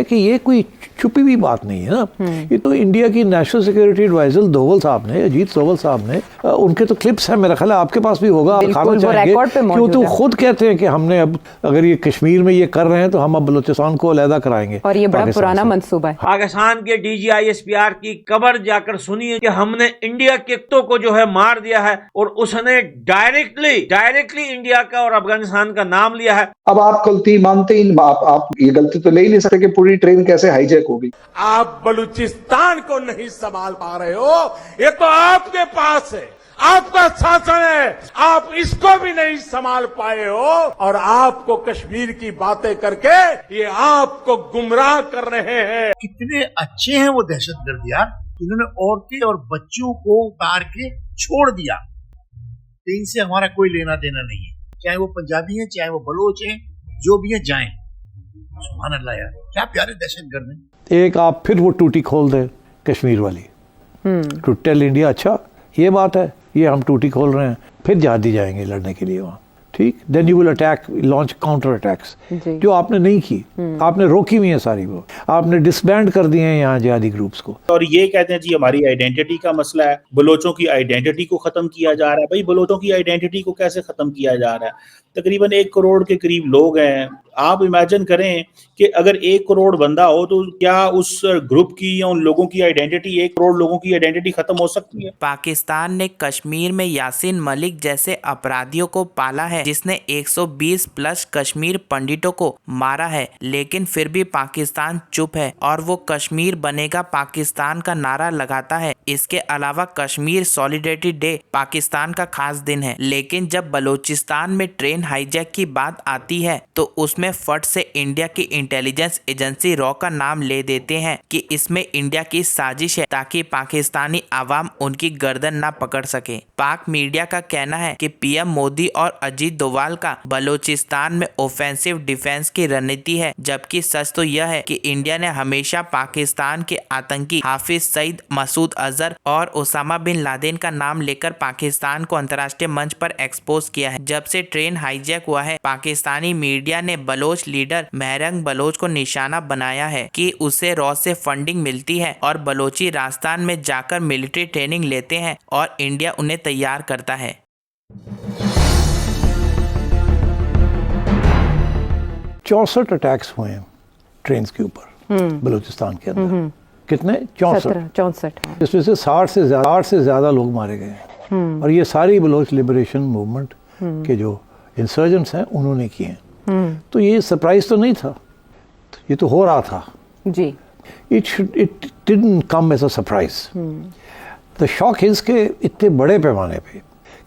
कि ये कोई छुपी हुई बात नहीं है ना। ये तो इंडिया की नेशनल सिक्योरिटी एडवाइजर दोवल साहब ने, अजीत दोवल साहब ने, उनके तो क्लिप्स हैं, मेरा ख्याल है आपके पास भी होगा, खाना चाहेंगे कि वो तो खुद कहते हैं कि हमने अब अगर ये कश्मीर में ये कर रहे हैं तो हम अब बलूचिस्तान को अलहदा कराएंगे, और ये बड़ा पुराना मंसूबा है। पाकिस्तान के DGISPR की खबर जाकर सुनिए कि हमने इंडिया के कुत्तों को जो है मार दिया है, और उसने डायरेक्टली इंडिया का और अफगानिस्तान का नाम लिया है। अब आप गलती मानते ही, आप ये गलती तो ले ही नहीं सकते कि पूरी ट्रेन कैसे हाईजैक होगी। आप बलूचिस्तान को नहीं संभाल पा रहे हो, ये तो आपके पास है, आपका शासन है, आप इसको भी नहीं संभाल पाए हो, और आपको कश्मीर की बातें करके ये आपको गुमराह कर रहे हैं। कितने अच्छे हैं वो दहशतगर्द यार, इन्होंने औरतें और बच्चों को उतार के छोड़ दिया। तो इनसे हमारा कोई लेना देना नहीं है, चाहे वो पंजाबी है, चाहे वो बलोच है, जो भी है जाएं। सुभान अल्लाह यार, क्या प्यारे दहशतगर्द हैं। एक आप फिर वो टूटी खोल दे कश्मीर वाली, टू टेल इंडिया अच्छा ये बात है, ये हम टूटी खोल रहे हैं, फिर जहादी जाएंगे लड़ने के लिए वहाँ, ठीक। Then you will attack, launch counter attacks, जो आपने नहीं की, आपने रोकी हुई है सारी, वो आपने डिसबैंड कर दिए हैं यहाँ जिहादी ग्रुप्स को। और ये कहते हैं जी हमारी आइडेंटिटी का मसला है, बलोचों की आइडेंटिटी को खत्म किया जा रहा है। भाई बलोचों की आइडेंटिटी को कैसे खत्म किया जा रहा है? तकरीबन 1 करोड़ के करीब लोग हैं। आप इमेजिन करें कि अगर 1 करोड़ बंदा हो तो क्या उस ग्रुप की या उन लोगों की आइडेंटिटी, 1 करोड़ लोगों की आइडेंटिटी खत्म हो सकती है? पाकिस्तान ने कश्मीर में यासीन मलिक जैसे अपराधियों को पाला है, जिसने 120 प्लस कश्मीर पंडितों को मारा है, लेकिन फिर भी पाकिस्तान चुप है और वो कश्मीर बनेगा पाकिस्तान का नारा लगाता है। इसके अलावा कश्मीर सॉलिडेरिटी डे पाकिस्तान का खास दिन है, लेकिन जब बलूचिस्तान में ट्रेन हाईजैक की बात आती है तो उसमें फट से इंडिया की इंटेलिजेंस एजेंसी रॉ का नाम ले देते हैं कि इसमें इंडिया की साजिश है ताकि पाकिस्तानी आवाम उनकी गर्दन ना पकड़ सके। पाक मीडिया का कहना है कि पीएम मोदी और अजीत डोवाल का बलूचिस्तान में ऑफेंसिव डिफेंस की रणनीति है, जबकि सच तो यह है कि इंडिया ने हमेशा पाकिस्तान के आतंकी हाफिज सईद, मसूद अजहर और ओसामा बिन लादेन का नाम लेकर पाकिस्तान को अंतर्राष्ट्रीय मंच पर एक्सपोज किया है। जब से ट्रेन हाईजैक हुआ है, पाकिस्तानी मीडिया ने बलोच लीडर महरंग बलोच को निशाना बनाया है कि उसे रॉ से फंडिंग मिलती है और बलोची राजस्थान में जाकर मिलिट्री ट्रेनिंग लेते हैं और इंडिया उन्हें तैयार करता है। 64 अटैक्स हुए हैं ट्रेन के ऊपर बलूचिस्तान के अंदर। कितने? 64। इसमें से 60 से ज्यादा लोग मारे गए हैं, और ये सारी बलोच लिबरेशन मूवमेंट के जो इंसर्जेंट्स हैं उन्होंने किए हैं। तो ये सरप्राइज तो नहीं था, ये तो हो रहा था जी। It didn't come as a surprise. The shock is के इतने बड़े पैमाने पे,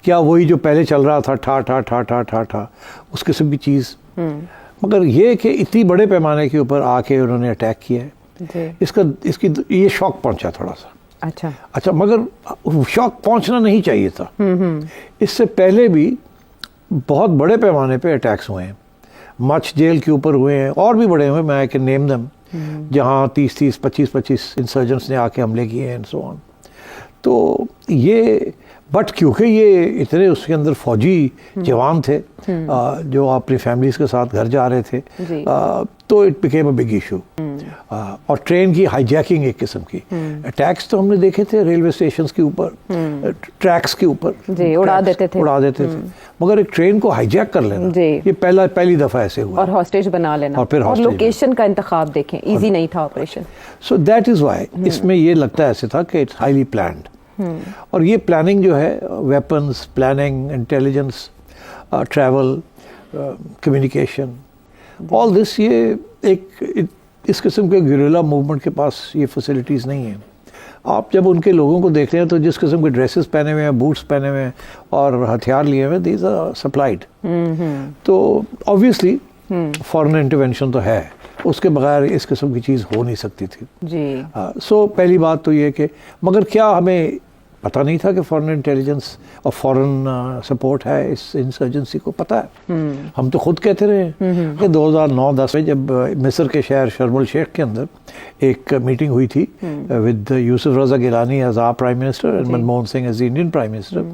क्या वही जो पहले चल रहा था ठा ठा ठा ठा ठा ठा उस किस्म की चीज़, मगर ये कि इतनी बड़े पैमाने के ऊपर आके उन्होंने अटैक किया है, इसकी ये शॉक पहुंचा थोड़ा सा। अच्छा, मगर शॉक पहुंचना नहीं चाहिए था। इससे पहले भी बहुत बड़े पैमाने पे अटैक्स हुए हैं, मच जेल के ऊपर हुए हैं, और भी बड़े हुए, मैं आई कैन नेम देम, जहाँ 30-30, 25-25 इंसर्जेंट्स ने आके हमले किए हैं एंड सो ऑन। तो ये बट क्योंकि ये इतने उसके अंदर फौजी जवान थे जो अपनी फैमिलीज के साथ घर जा रहे थे, तो it became a big issue. और ट्रेन की हाईजैकिंग एक किस्म की, अटैक्स तो हमने देखे थे रेलवे स्टेशन के ऊपर, ट्रैक्स के ऊपर उड़ा देते थे, मगर एक ट्रेन को हाईजैक कर लेना, ये पहली दफा ऐसे हुआ, और हॉस्टेज बना लेना, और फिर लोकेशन का इंतखाब देखें, इजी नहीं था operation. So that is why इसमें ये लगता ऐसे था कि इट्स हाईली प्लान्ड। और ये प्लानिंग जो है, weapons planning, intelligence, travel, communication, all this, ये एक इस किस्म के गुरिल्ला मूवमेंट के पास ये फैसिलिटीज़ नहीं है। आप जब उनके लोगों को देखते हैं तो जिस किस्म के ड्रेसेस पहने हुए हैं, बूट्स पहने हुए हैं और हथियार लिए हुए हैं, दीज आर सप्लाइड। तो ऑब्वियसली फॉरेन इंटरवेंशन तो है, उसके बगैर इस किस्म की चीज़ हो नहीं सकती थी जी। सो पहली बात तो ये कि मगर क्या हमें पता नहीं था कि फॉरेन इंटेलिजेंस और फॉरेन सपोर्ट है इस इंसर्जेंसी को, पता है। हम तो खुद कहते रहे कि 2009-10 में जब मिस्र के शहर शर्म एल शेख के अंदर एक मीटिंग हुई थी with Yousuf Raza Gilani as our prime minister and Manmohan Singh as Indian prime minister,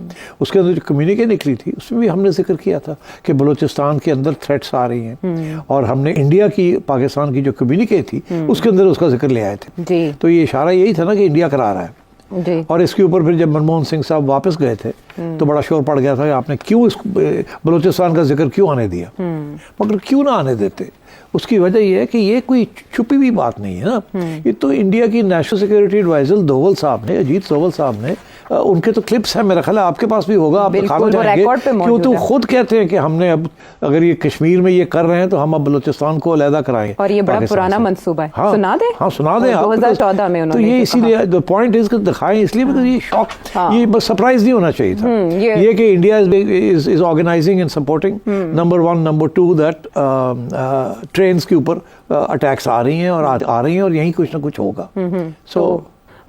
उसके अंदर जो कम्युनिके निकली थी उसमें भी हमने जिक्र किया था कि बलूचिस्तान के अंदर थ्रेट्स आ रही हैं, और हमने इंडिया की पाकिस्तान की जो कम्युनिके थी उसके अंदर उसका जिक्र ले आए थे। तो ये इशारा यही था ना कि इंडिया करा रहा है। जी। और इसके ऊपर फिर जब मनमोहन सिंह साहब वापस गए थे तो बड़ा शोर पड़ गया था कि आपने क्यों इस बलूचिस्तान का जिक्र क्यों आने दिया। मगर क्यों ना आने देते, उसकी वजह यह है कि ये कोई छुपी हुई बात नहीं है ना, ये तो इंडिया की नेशनल सिक्योरिटी एडवाइजर दोवल साहब ने, अजीत दोवल साहब ने, उनके तो क्लिप्स हैं, मेरा ख्याल है आपके पास भी होगा, आप दिखाना चाहेंगे, क्यों तो खुद कहते हैं कि हमने अब अगर ये कश्मीर में ये कर रहे हैं तो हम अब बलूचिस्तान को अलहदा कराएं। और ये बड़ा पुराना मंसूबा है। हाँ, सुना दें? हाँ सुना दें आप। 2014 में उन्होंने तो ये इसीलिए द पॉइंट इज कि दिखाएं इसलिए, बिकॉज़ ये शॉक, ये बस सरप्राइज नहीं होना चाहिए था। ये कि India is organising and supporting, number 1, number 2 that trains के ऊपर अटैक्स आ रही हैं और आ रही हैं और यहीं कुछ ना कुछ होगा।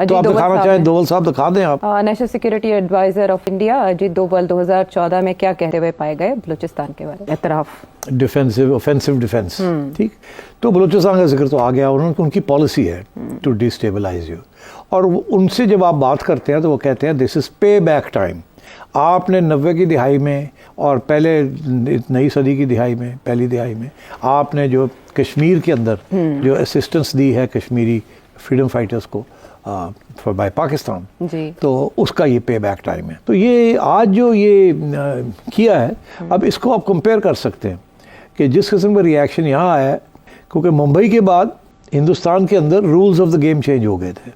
तो आप दिखाना चाहें दोवल साहब, दिखा दें आप। National security adviser of India Ajit Doval 2014 में क्या कहते हुए पाए गए बलूचिस्तान के बारे में? एतराफ, डिफेंसिव, ऑफेंसिव डिफेंस, ठीक। तो बलूचिस्तान का जिक्र तो आ गया, उनकी पॉलिसी है टू डिस्टेबलाइज यू, और उनसे जब आप बात करते हैं तो वो कहते हैं दिस इज पे बैक टाइम। आपने 90 की दिहाई में और पहले नई सदी की दिहाई में, पहली दिहाई में आपने जो कश्मीर के अंदर जो असिस्टेंस दी है कश्मीरी फ्रीडम फाइटर्स को फॉर बाय पाकिस्तान, तो उसका ये पे बैक टाइम है। तो ये आज जो ये किया है, अब इसको आप कंपेयर कर सकते हैं कि जिस किस्म का रिएक्शन यहाँ आया है, क्योंकि मुंबई के बाद हिंदुस्तान के अंदर rules of the game change हो गए थे,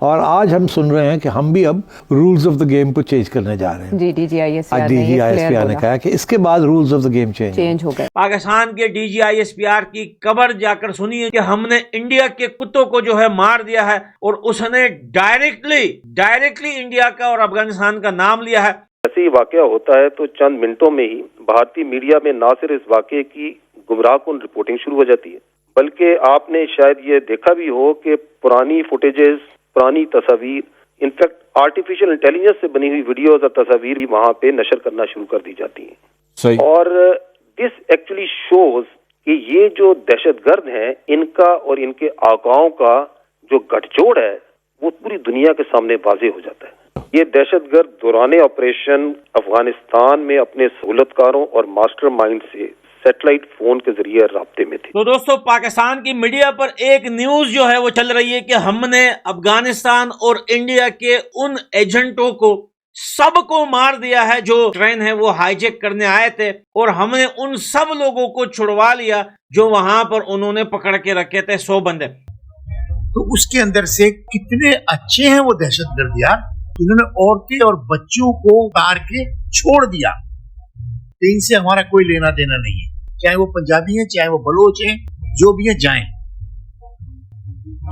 और आज हम सुन रहे हैं कि हम भी अब रूल्स ऑफ द गेम को चेंज करने जा रहे हैं। DGISPR ने कहा कि इसके बाद rules of the game change हो गए। पाकिस्तान के DGISPR की खबर जाकर सुनिए कि हमने इंडिया के कुत्तों को जो है मार दिया है, और उसने डायरेक्टली इंडिया का और अफगानिस्तान का नाम लिया है। ऐसे ही वाकया होता है तो चंद मिनटों में ही भारतीय मीडिया में न सिर्फ इस वाकये की गुमराहकुन रिपोर्टिंग शुरू हो जाती है, बल्कि आपने शायद ये देखा भी हो कि पुरानी फुटेजेस, पुरानी तस्वीर, इनफैक्ट आर्टिफिशियल इंटेलिजेंस से बनी हुई वीडियोस और तस्वीर भी वहां पे नशर करना शुरू कर दी जाती हैं। सही। और दिस एक्चुअली शोज कि ये जो दहशतगर्द हैं, इनका और इनके आकाओं का जो गठजोड़ है वो पूरी दुनिया के सामने वाज़ेह हो जाता है। ये दहशतगर्द दौरान ऑपरेशन अफगानिस्तान में अपने सहूलतकारों और मास्टरमाइंड से सैटेलाइट फोन के जरिए राब्ते में थे। तो दोस्तों, पाकिस्तान की मीडिया पर एक न्यूज जो है वो चल रही है कि हमने अफगानिस्तान और इंडिया के उन एजेंटों को सबको मार दिया है जो ट्रेन है वो हाईजैक करने आए थे, और हमने उन सब लोगों को छुड़वा लिया जो वहां पर उन्होंने पकड़ के रखे थे 100 बंदे। तो उसके अंदर से कितने अच्छे हैं वो दहशतगर्द यार, इन्होंने औरतें और बच्चों को उतार के छोड़ दिया। तो इनसे हमारा कोई लेना देना नहीं है, चाहे वो पंजाबी हैं, चाहे वो बलोच हैं, जो भी हैं जाएं।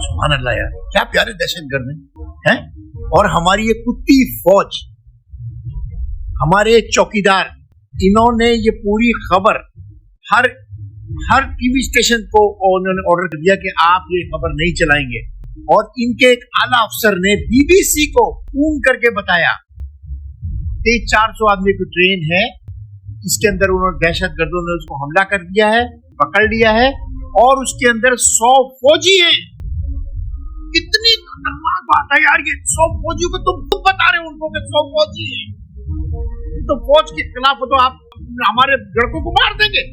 सुभान अल्लाह यार, क्या प्यारे दहशतगर्द हैं। और हमारी ये कुत्ती फौज, हमारे चौकीदार, इन्होंने ये पूरी खबर हर टीवी स्टेशन को उन्होंने ऑर्डर कर दिया कि आप ये खबर नहीं चलाएंगे, और इनके एक आला अफसर ने BBC को फोन करके बताया कि 400 आदमी की ट्रेन है, इसके अंदर उन्होंने दहशतगर्दों ने उसको हमला कर दिया है, पकड़ लिया है, और उसके अंदर 100 फौजी हैं। कितनी खतरनाक बात है यार, ये 100 फौजियों को तुम खुद बता रहे हो उनको कि 100 फौजी हैं। तो फौज के खिलाफ तो आप हमारे लड़कों को मार देंगे।